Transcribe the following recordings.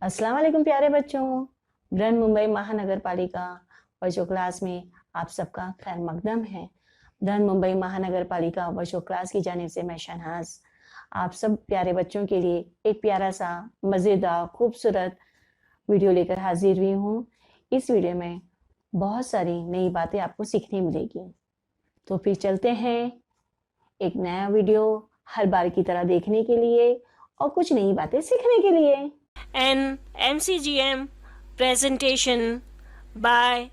अस्सलाम वालेकुम प्यारे बच्चों। बृहन मुंबई महानगर पालिका वर्चुअल क्लास में आप सबका खैर मकदम है। बृहन मुंबई महानगर पालिका वर्चुअल क्लास की जानिब से मैं शहनाज आप सब प्यारे बच्चों के लिए एक प्यारा सा मज़ेदार खूबसूरत वीडियो लेकर हाजिर हुई हूँ। इस वीडियो में बहुत सारी नई बातें आपको सीखने मिलेगी। तो फिर चलते हैं एक नया वीडियो हर बार की तरह देखने के लिए और कुछ नई बातें सीखने के लिए। An MCGM presentation by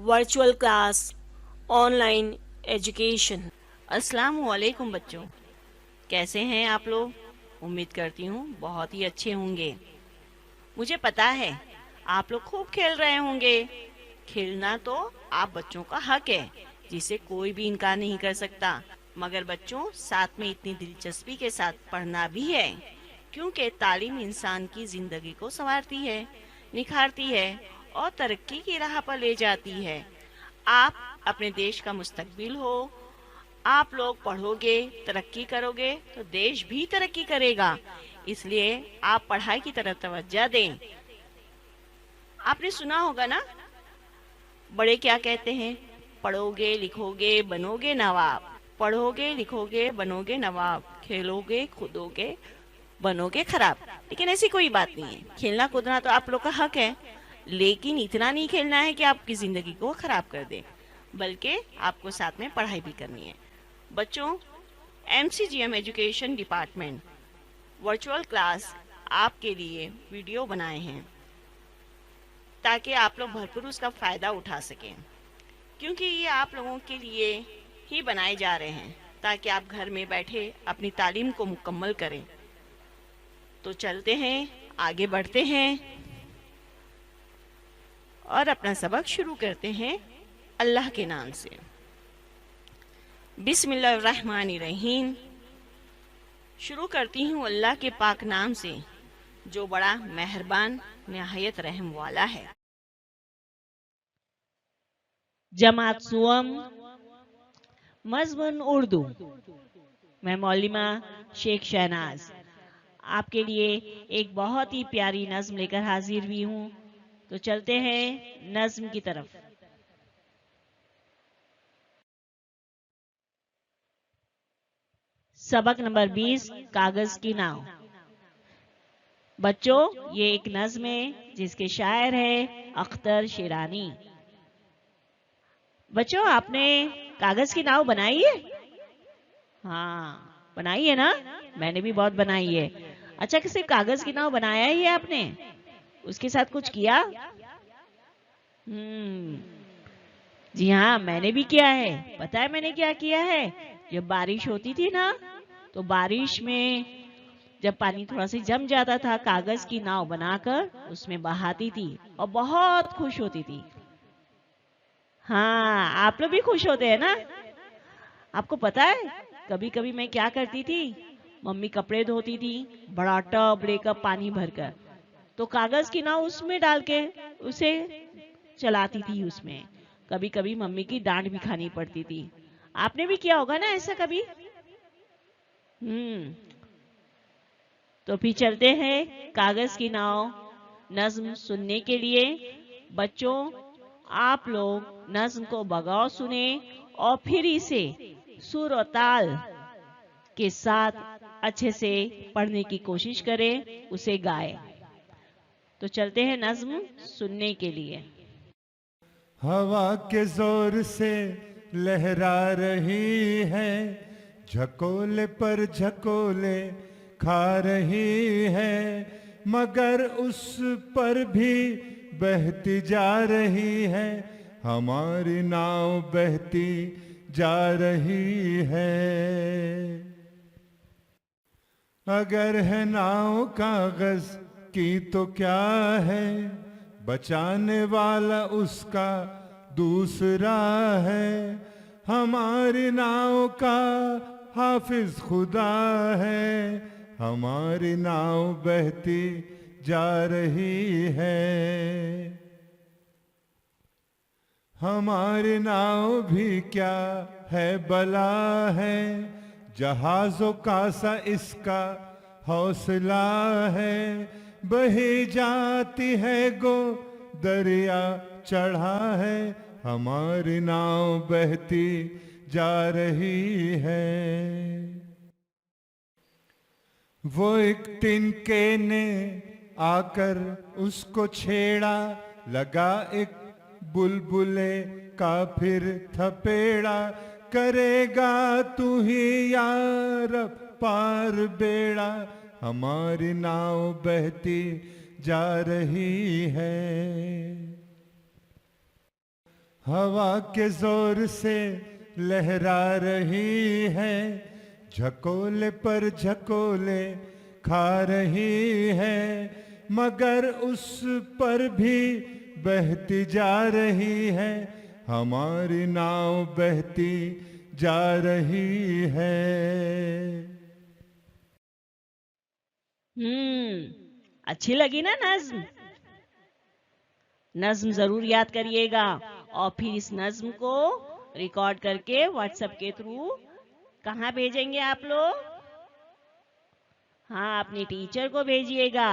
Virtual Class Online Education। अस्सलाम वालेकुम बच्चों, कैसे हैं आप लोग? उम्मीद करती हूँ बहुत ही अच्छे होंगे। मुझे पता है आप लोग खूब खेल रहे होंगे। खेलना तो आप बच्चों का हक है, जिसे कोई भी इनकार नहीं कर सकता। मगर बच्चों, साथ में इतनी दिलचस्पी के साथ पढ़ना भी है, क्योंकि तालीम इंसान की जिंदगी को संवारती है, निखारती है और तरक्की की राह पर ले जाती है। आप अपने देश का मुस्तकबिल हो। आप लोग पढ़ोगे, तरक्की करोगे तो देश भी तरक्की करेगा। इसलिए आप पढ़ाई की तरफ तवज्जो दें। आपने सुना होगा ना, बड़े क्या कहते हैं? पढ़ोगे लिखोगे बनोगे नवाब। पढ़ोगे लिखोगे बनोगे नवाब, खेलोगे कूदोगे बनोगे खराब। लेकिन ऐसी कोई बात नहीं है। खेलना कूदना तो आप लोग का हक है, लेकिन इतना नहीं खेलना है कि आपकी जिंदगी को खराब कर दे, बल्कि आपको साथ में पढ़ाई भी करनी है। बच्चों, MCGM education department virtual class आपके लिए वीडियो बनाए हैं ताकि आप लोग भरपूर उसका फ़ायदा उठा सकें, क्योंकि ये आप लोगों के लिए ही बनाए जा रहे हैं ताकि आप घर में बैठे अपनी तालीम को मुकम्मल करें। तो चलते हैं, आगे बढ़ते हैं और अपना सबक शुरू करते हैं अल्लाह के नाम से। बिस्मिल्लाहिर्रहमानिर्रहीम। शुरू करती हूँ अल्लाह के पाक नाम से, जो बड़ा मेहरबान निहायत रहम वाला है। जमात सुअम मज़मून उर्दू। मैं मौलिमा शेख शहनाज आपके लिए एक बहुत ही प्यारी नज्म लेकर हाजिर हुई हूँ। तो चलते हैं नज्म की तरफ। सबक नंबर 20, कागज की नाव। बच्चों, ये एक नज्म है जिसके शायर है अख्तर शेरानी। बच्चों, आपने कागज की नाव बनाई है? हाँ, बनाई है ना? मैंने भी बहुत बनाई है। अच्छा, कि सिर्फ कागज की नाव बनाया ही है आपने? उसके साथ कुछ किया? जी हाँ, मैंने भी किया है। पता है मैंने क्या किया है? जब बारिश होती थी ना, तो बारिश में जब पानी थोड़ा सा जम जाता था, कागज की नाव बनाकर उसमें बहाती थी और बहुत खुश होती थी। हाँ, आप लोग भी खुश होते हैं ना? आपको पता है कभी कभी मैं क्या करती थी? मम्मी कपड़े धोती थी, बड़ा टब लेकर पानी भरकर, तो कागज की नाव उसमें डाल के उसे चलाती थी। उसमें कभी कभी मम्मी की डांट भी खानी पड़ती थी। आपने भी किया होगा ना ऐसा कभी? तो फिर चलते हैं कागज की नाव नज्म सुनने के लिए। बच्चों, आप लोग नज्म को बगौर सुने और फिर इसे सुर और ताल के साथ अच्छे से पढ़ने की कोशिश करें, उसे गाएं। तो चलते हैं नज्म सुनने के लिए। हवा के जोर से लहरा रही है, झकोले पर झकोले खा रही है, मगर उस पर भी बहती जा रही है, हमारी नाव बहती जा रही है। अगर है नाव कागज की तो क्या है, बचाने वाला उसका दूसरा है, हमारी नाव का हाफिज खुदा है, हमारी नाव बहती जा रही है। हमारी नाव भी क्या है बला है, जहाजों का सा इसका हौसला है, बही जाती है गो दरिया चढ़ा है, हमारी नाव बहती जा रही है। वो एक तिनके ने आकर उसको छेड़ा, लगा एक बुलबुले का फिर थपेड़ा, करेगा तू ही यार पार बेड़ा, हमारी नाव बहती जा रही है। हवा के जोर से लहरा रही है, झकोले पर झकोले खा रही है, मगर उस पर भी बहती जा रही है, हमारी नाव बहती जा रही है। अच्छी लगी ना नज्म? नज्म जरूर याद करिएगा और फिर इस नज्म को रिकॉर्ड करके व्हाट्सएप के थ्रू कहाँ भेजेंगे आप लोग? हाँ, अपने टीचर को भेजिएगा।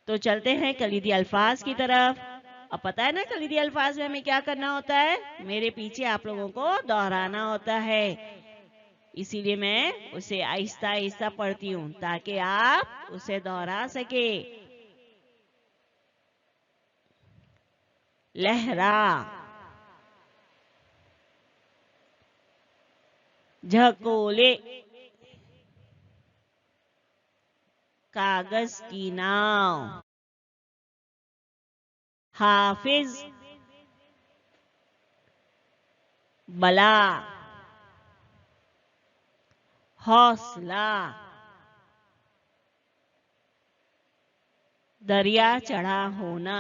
तो चलते हैं कलीदी अल्फाज की तरफ। अब पता है ना कलीदी अल्फाज में हमें क्या करना होता है? मेरे पीछे आप लोगों को दोहराना होता है, इसीलिए मैं उसे आहिस्ता आहिस्ता पढ़ती हूँ ताकि आप उसे दोहरा सके। लहरा, झकोले, कागज की नाव, हाफिज, बला, हौसला, दरिया चढ़ा होना,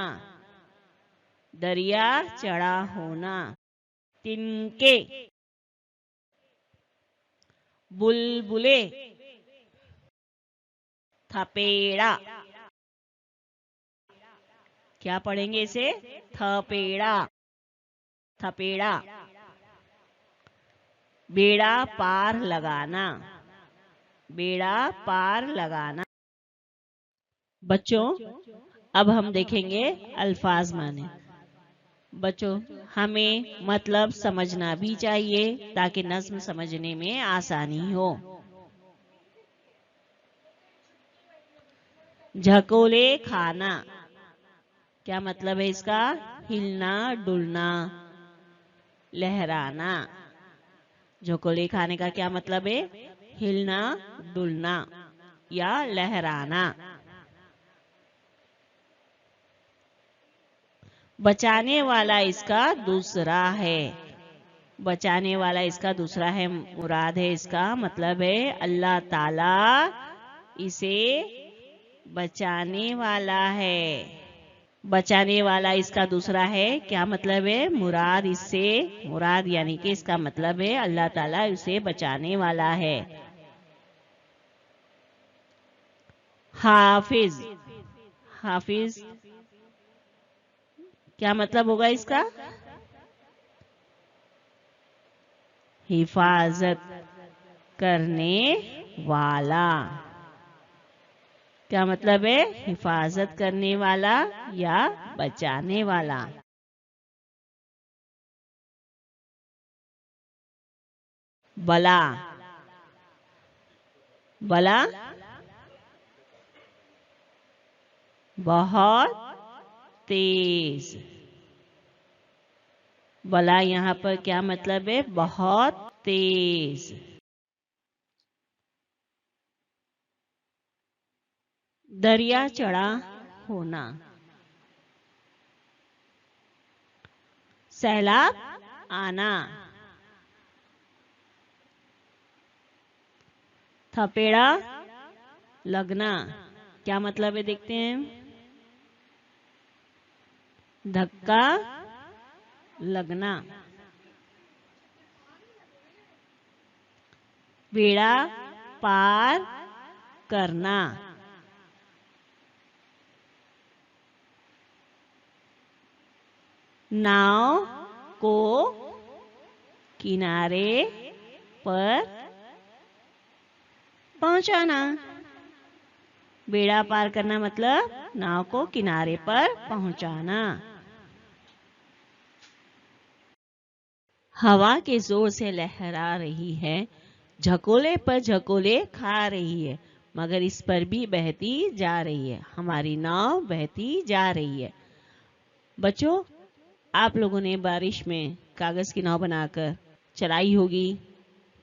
दरिया चढ़ा होना, तिनके, बुलबुले, थपेड़ा। क्या पढ़ेंगे इसे? थपेड़ा, थपेड़ा। बेड़ा पार लगाना, बेड़ा पार लगाना। बच्चों, अब हम देखेंगे अल्फाज माने। बच्चों, हमें मतलब समझना भी चाहिए ताकि नज्म समझने में आसानी हो। झकोले खाना, क्या मतलब है इसका? हिलना डुलना, लहराना। झकोले खाने का क्या मतलब है? हिलना डुलना या लहराना। बचाने वाला इसका दूसरा है, बचाने वाला इसका दूसरा है, मुराद है इसका मतलब है अल्लाह ताला इसे बचाने वाला है। बचाने वाला इसका दूसरा है, क्या मतलब है? मुराद इससे, मुराद यानी कि इसका मतलब है अल्लाह ताला इसे बचाने वाला है। हाफिज, हाफिज क्या मतलब होगा इसका? हिफाजत करने वाला। क्या मतलब है? हिफाजत करने वाला या बचाने वाला। बला, बला बहुत तेज। बला यहाँ पर क्या मतलब है? बहुत तेज। दरिया चढ़ा होना, सैलाब आना। थपेड़ा लगना, क्या मतलब है? देखते हैं। धक्का लगना। बेड़ा पार करना। नाव को किनारे पर पहुंचाना। बेड़ा पार करना मतलब नाव को किनारे पर पहुंचाना। हवा के जोर से लहरा रही है, झकोले पर झकोले खा रही है, मगर इस पर भी बहती जा रही है। हमारी नाव बहती जा रही है। बच्चों, आप लोगों ने बारिश में कागज की नाव बनाकर चलाई होगी,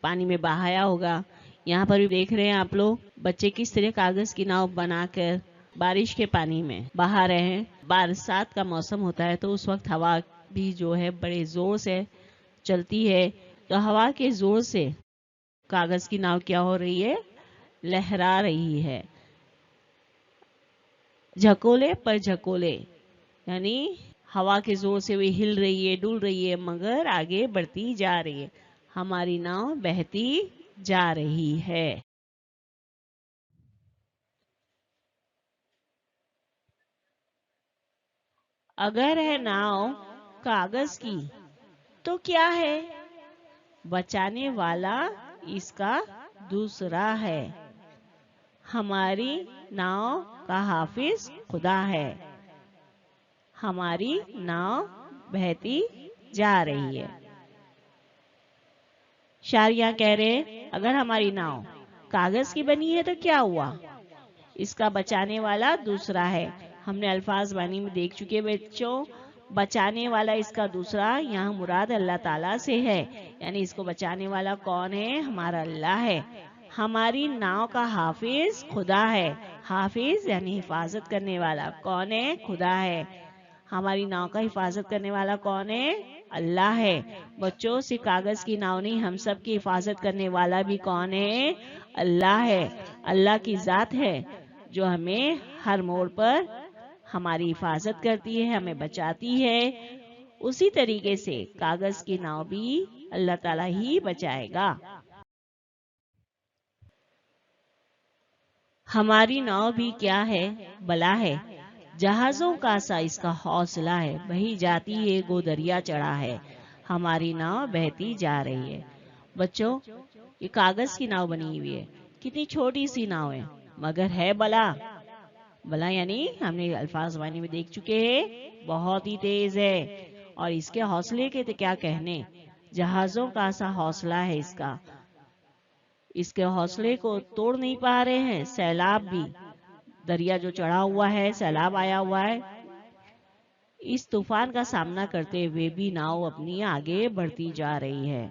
पानी में बहाया होगा। यहाँ पर भी देख रहे हैं आप लोग बच्चे किस तरह कागज की नाव बनाकर बारिश के पानी में बहा रहे हैं। बरसात का मौसम होता है तो उस वक्त हवा भी जो है बड़े जोर से चलती है, तो हवा के जोर से कागज की नाव क्या हो रही है, लहरा रही है। झकोले पर झकोले यानी हवा के जोर से वे हिल रही है, डुल रही है, मगर आगे बढ़ती जा रही है। हमारी नाव बहती जा रही है। अगर है नाव कागज की तो क्या है, बचाने वाला इसका दूसरा है। हमारी नाव का हाफिज खुदा है। हमारी नाव बहती जा रही है। शायरिया कह रहे, अगर हमारी नाव कागज की बनी है तो क्या हुआ, इसका बचाने वाला दूसरा है। हमने अल्फाज वानी में देख चुके बच्चों, बचाने वाला इसका दूसरा, यहाँ मुराद अल्लाह ताला से है, यानी इसको बचाने वाला कौन है, हमारा अल्लाह है। हमारी नाव का हाफिज खुदा है। हाफिज यानी हिफाजत करने वाला, कौन है, खुदा है। हमारी नाव का हिफाजत करने वाला कौन है, अल्लाह है। बच्चों, सिर्फ कागज की नाव नहीं, हम सब की हिफाजत करने वाला भी कौन है, अल्लाह है। अल्लाह की जात है जो हमें हर मोड़ पर हमारी हिफाजत करती है, हमें बचाती है। उसी तरीके से कागज की नाव भी अल्लाह ताला ही बचाएगा। हमारी नाव भी क्या है, बला है। जहाजों का सा इसका हौसला है, बही जाती है गो दरिया चढ़ा है। हमारी नाव बहती जा रही है। बच्चों, ये कागज की नाव बनी हुई है, कितनी छोटी सी नाव है, मगर है बला। बला यानी हमने अल्फाज वानी में देख चुके हैं, बहुत ही तेज है। और इसके हौसले के तो क्या कहने, जहाजों का सा हौसला है इसका। इसके हौसले को तोड़ नहीं पा रहे हैं सैलाब भी। दरिया जो चढ़ा हुआ है, सैलाब आया हुआ है, इस तूफान का सामना करते हुए भी नाव अपनी आगे बढ़ती जा रही है।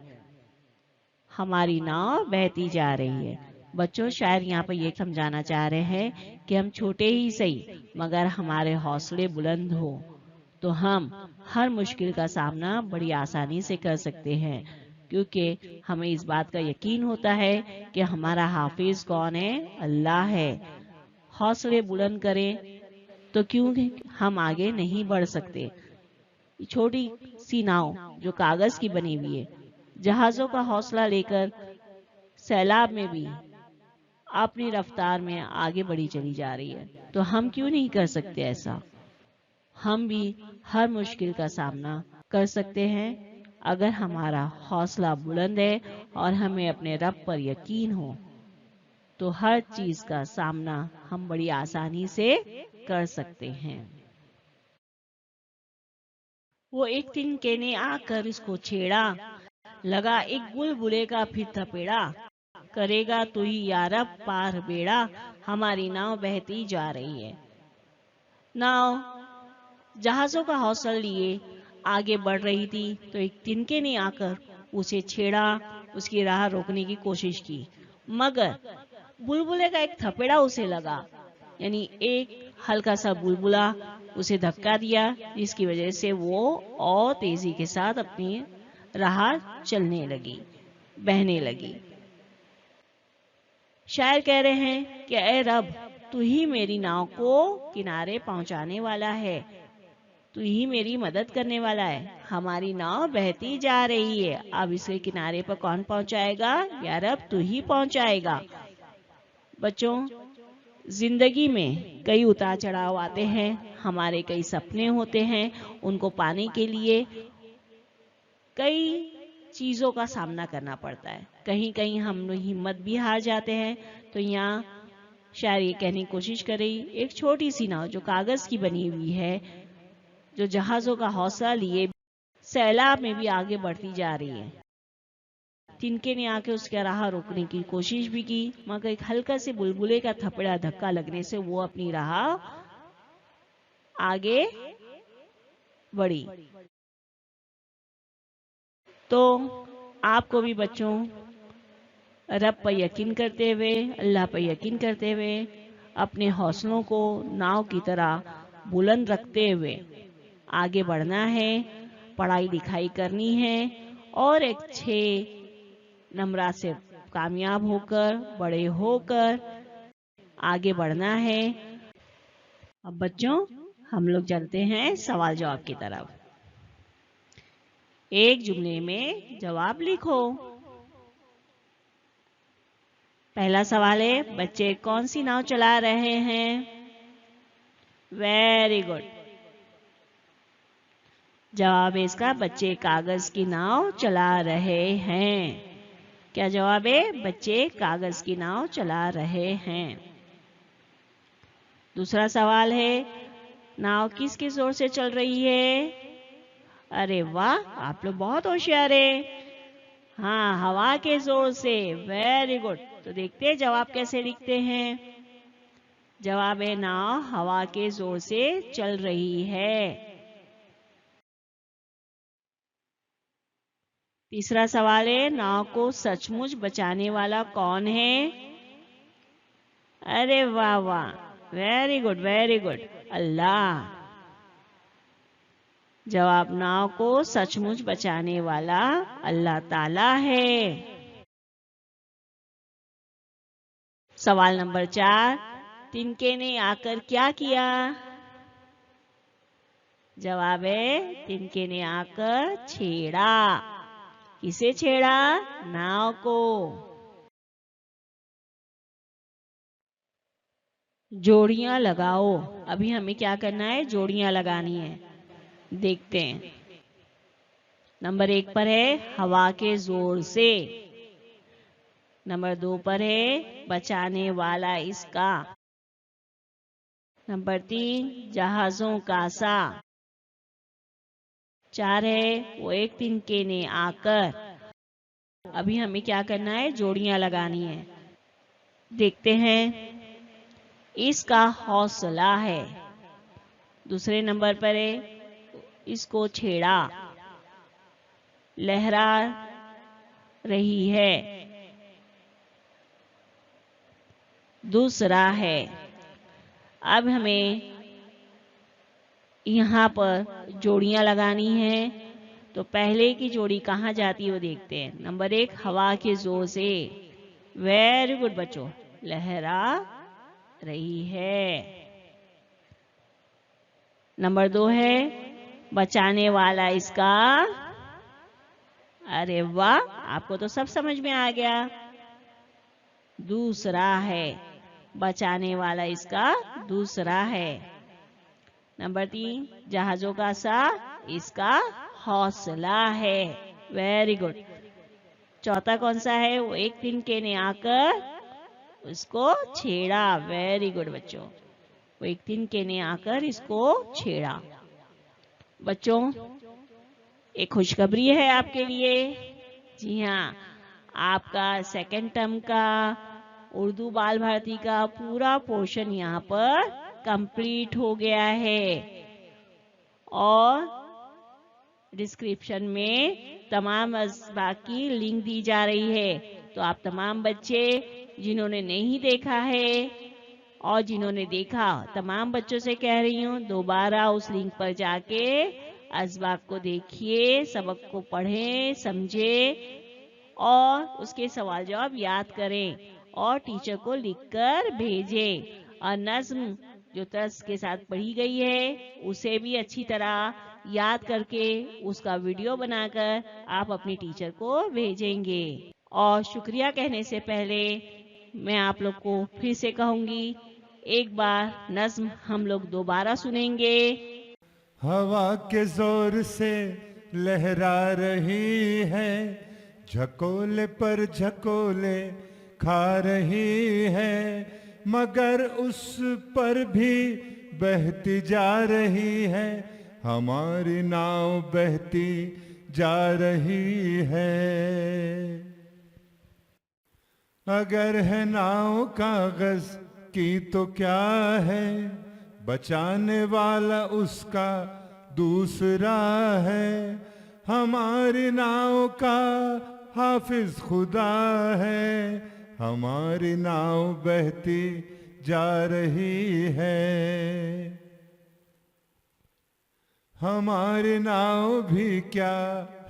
हमारी नाव बहती जा रही है। बच्चों, शायद यहाँ पर ये समझाना चाह रहे हैं कि हम छोटे ही सही, मगर हमारे हौसले बुलंद हो तो हम हर मुश्किल का सामना बड़ी आसानी से कर सकते हैं, क्योंकि हमें इस बात का यकीन होता है कि हमारा हाफिज कौन है, अल्लाह है। हौसले बुलंद करें तो क्यों हम आगे नहीं बढ़ सकते। छोटी सी नाव जो कागज की बनी हुई है, जहाजों का हौसला लेकर सैलाब में भी अपनी रफ्तार में आगे बढ़ी चली जा रही है, तो हम क्यों नहीं कर सकते ऐसा। हम भी हर मुश्किल का सामना कर सकते हैं अगर हमारा हौसला बुलंद है और हमें अपने रब पर यकीन हो, तो हर चीज का सामना हम बड़ी आसानी से कर सकते हैं। वो एक तिनके ने आकर इसको छेड़ा, लगा एक बुलबुले का फिर थपेड़ा, करेगा तू ही यारब पार बेड़ा। हमारी नाव बहती जा रही है। नाव जहाजों का हौसला लिए आगे बढ़ रही थी, तो एक तिनके ने आकर उसे छेड़ा, उसकी राह रोकने की कोशिश की, मगर बुलबुले का एक थपेड़ा उसे लगा, यानी एक हल्का सा बुलबुला उसे धक्का दिया, जिसकी वजह से वो और तेजी के साथ अपनी राह चलने लगी, बहने लगी। शायर कह रहे हैं कि ऐ रब, तू ही मेरी नाव को किनारे पहुंचाने वाला है, तू ही मेरी मदद करने वाला है। हमारी नाव बहती जा रही है, अब इसके किनारे पर कौन पहुंचाएगा, या रब तू ही पहुंचाएगा। बच्चों, जिंदगी में कई उतार चढ़ाव आते हैं, हमारे कई सपने होते हैं, उनको पाने के लिए कई चीज़ों का सामना करना पड़ता है। कहीं कहीं हम लोग हिम्मत भी हार जाते हैं। तो यहाँ शायर ये कहने की कोशिश कर रही, एक छोटी सी नाव जो कागज़ की बनी हुई है, जो जहाज़ों का हौसला लिए सैलाब में भी आगे बढ़ती जा रही है। तिनके ने आके उसका राह रोकने की कोशिश भी की, मगर एक हल्का से बुलबुले का थपड़ा धक्का लगने से वो अपनी राह आगे बढ़ी। तो आपको भी बच्चों रब पर यकीन करते हुए, अल्लाह पर यकीन करते हुए, अपने हौसलों को नाव की तरह बुलंद रखते हुए आगे बढ़ना है, पढ़ाई लिखाई करनी है और एक अच्छे नंबरा से कामयाब होकर, बड़े होकर आगे बढ़ना है। अब बच्चों हम लोग चलते हैं सवाल जवाब की तरफ। एक जुमले में जवाब लिखो। पहला सवाल है, बच्चे कौन सी नाव चला रहे हैं? Very good. जवाब है इसका, बच्चे कागज की नाव चला रहे हैं। क्या जवाब है? बच्चे कागज की नाव चला रहे हैं। दूसरा सवाल है, नाव किस किस ओर से चल रही है? अरे वाह, आप लोग बहुत होशियार है। हाँ, हवा के जोर से। Very good. तो देखते हैं जवाब कैसे लिखते हैं। जवाब है, नाव हवा के जोर से चल रही है। तीसरा सवाल है, नाव को सचमुच बचाने वाला कौन है? अरे वाह वाह, वेरी गुड वेरी गुड, अल्लाह। जवाब, नाव को सचमुच बचाने वाला अल्लाह ताला है। सवाल नंबर 4, तिनके ने आकर क्या किया? जवाब है, तिनके ने आकर छेड़ा। किसे छेड़ा? नाव को। जोड़ियां लगाओ। अभी हमें क्या करना है? जोड़ियां लगानी है। देखते हैं। नंबर 1 पर है हवा के जोर से। नंबर 2 पर है बचाने वाला इसका। नंबर 3 जहाजों का सा। 4 है वो एक तिनके ने आकर। अभी हमें क्या करना है? जोड़ियां लगानी है। देखते हैं। इसका हौसला है। दूसरे नंबर पर है इसको छेड़ा। लहरा रही है। दूसरा है। अब हमें यहाँ पर जोड़ियां लगानी है। तो पहले की जोड़ी कहाँ जाती है वो देखते हैं। नंबर 1 हवा के जोर से। वेरी गुड बच्चों, लहरा रही है। नंबर 2 है बचाने वाला इसका। अरे वाह, आपको तो सब समझ में आ गया। दूसरा है बचाने वाला इसका। दूसरा है। नंबर 3 जहाजों का सा, इसका हौसला है। Very good. चौथा कौन सा है? वो एक तिनके ने आकर उसको छेड़ा। वेरी गुड बच्चों, वो एक तिनके ने आकर इसको छेड़ा। बच्चों एक खुशखबरी है आपके लिए। जी हाँ, आपका सेकंड टर्म का उर्दू बाल भारती का पूरा पोर्शन यहाँ पर कंप्लीट हो गया है। और डिस्क्रिप्शन में तमाम असबाब की लिंक दी जा रही है। तो आप तमाम बच्चे जिन्होंने नहीं देखा है और जिन्होंने देखा, तमाम बच्चों से कह रही हूँ दोबारा उस लिंक पर जाके असबाब को देखिए, सबक को पढ़ें, समझें और उसके सवाल जवाब याद करें और टीचर को लिखकर भेजें। और नज्म जो तर्ज के साथ पढ़ी गई है उसे भी अच्छी तरह याद करके उसका वीडियो बनाकर आप अपनी टीचर को भेजेंगे। और शुक्रिया कहने से पहले मैं आप लोग को फिर से कहूंगी, एक बार नज्म हम लोग दोबारा सुनेंगे। हवा के जोर से लहरा रही है, झकोले पर झकोले खा रही है, मगर उस पर भी बहती जा रही है, हमारी नाव बहती जा रही है। अगर है नाव कागज की तो क्या है, बचाने वाला उसका दूसरा है, हमारी नाव का हाफिज खुदा है, हमारी नाव बहती जा रही है। हमारी नाव भी क्या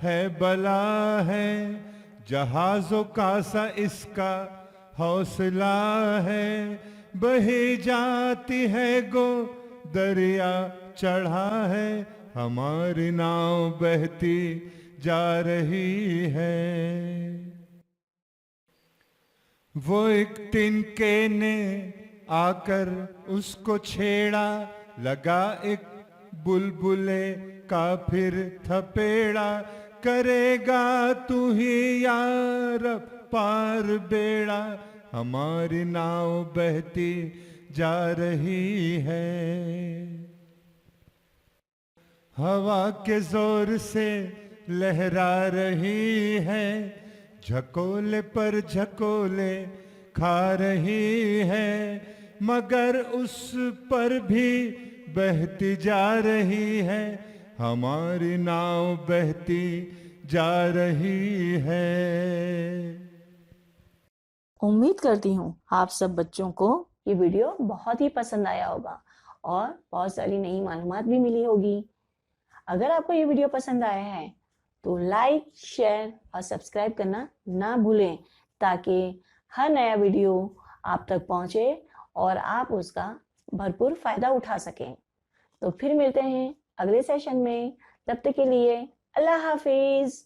है बला है, जहाजों का सा इसका हौसला है, बही जाती है गो दरिया चढ़ा है, हमारी नाव बहती जा रही है। वो एक तिनके ने आकर उसको छेड़ा, लगा एक बुलबुले का फिर थपेड़ा, करेगा तू ही यार पार बेड़ा, हमारी नाव बहती जा रही है। हवा के जोर से लहरा रही है, झकोले पर झकोले खा रही है, मगर उस पर भी बहती जा रही है, हमारी नाव बहती जा रही है। उम्मीद करती हूँ आप सब बच्चों को ये वीडियो बहुत ही पसंद आया होगा और बहुत सारी नई मालूमात भी मिली होगी। अगर आपको ये वीडियो पसंद आया है तो लाइक, शेयर और सब्सक्राइब करना ना भूलें, ताकि हर नया वीडियो आप तक पहुंचे और आप उसका भरपूर फायदा उठा सकें। तो फिर मिलते हैं अगले सेशन में, तब तक के लिए अल्लाह हाफिज।